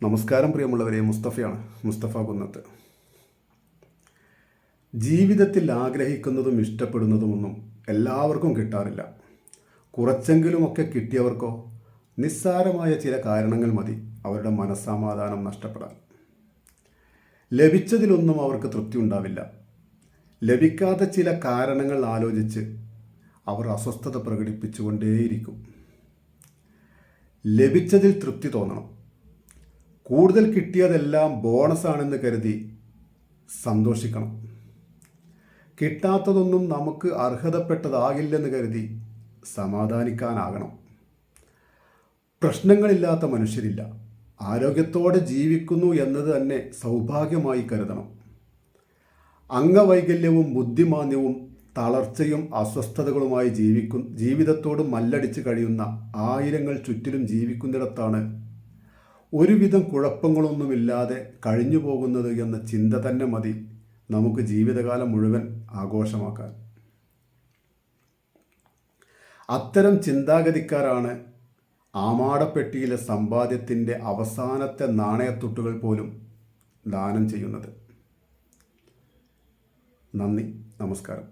നമസ്കാരം പ്രിയമുള്ളവരെ, മുസ്തഫ കുന്നത്ത്. ജീവിതത്തിൽ ആഗ്രഹിക്കുന്നതും ഇഷ്ടപ്പെടുന്നതുമൊന്നും എല്ലാവർക്കും കിട്ടാറില്ല. കുറച്ചെങ്കിലുമൊക്കെ കിട്ടിയവർക്കോ നിസ്സാരമായ ചില കാരണങ്ങൾ മതി അവരുടെ മനസ്സമാധാനം നഷ്ടപ്പെടാൻ. ലഭിച്ചതിലൊന്നും അവർക്ക് തൃപ്തി ഉണ്ടാവില്ല. ലഭിക്കാത്ത ചില കാരണങ്ങൾ ആലോചിച്ച് അവർ അസ്വസ്ഥത പ്രകടിപ്പിച്ചുകൊണ്ടേയിരിക്കും. ലഭിച്ചതിൽ തൃപ്തി തോന്നണം. കൂടുതൽ കിട്ടിയതെല്ലാം ബോണസാണെന്ന് കരുതി സന്തോഷിക്കണം. കിട്ടാത്തതൊന്നും നമുക്ക് അർഹതപ്പെട്ടതാകില്ലെന്ന് കരുതി സമാധാനിക്കാനാകണം. പ്രശ്നങ്ങളില്ലാത്ത മനുഷ്യരില്ല. ആരോഗ്യത്തോടെ ജീവിക്കുന്നു എന്നത് തന്നെ സൗഭാഗ്യമായി കരുതണം. അംഗവൈകല്യവും ബുദ്ധിമാന്ദ്യവും തളർച്ചയും അസ്വസ്ഥതകളുമായി ജീവിതത്തോട് മല്ലടിച്ച് കഴിയുന്ന ആയിരങ്ങൾ ചുറ്റിലും ജീവിക്കുന്നിടത്താണ് ഒരുവിധം കുഴപ്പങ്ങളൊന്നുമില്ലാതെ കഴിഞ്ഞു പോകുന്നത് എന്ന ചിന്ത തന്നെ മതി നമുക്ക് ജീവിതകാലം മുഴുവൻ ആഘോഷമാക്കാൻ. അത്തരം ചിന്താഗതിക്കാരാണ് ആമാടപ്പെട്ടിയിലെ സമ്പാദ്യത്തിൻ്റെ അവസാനത്തെ നാണയത്തുട്ടുകൾ പോലും ദാനം ചെയ്യുന്നത്. നന്ദി, നമസ്കാരം.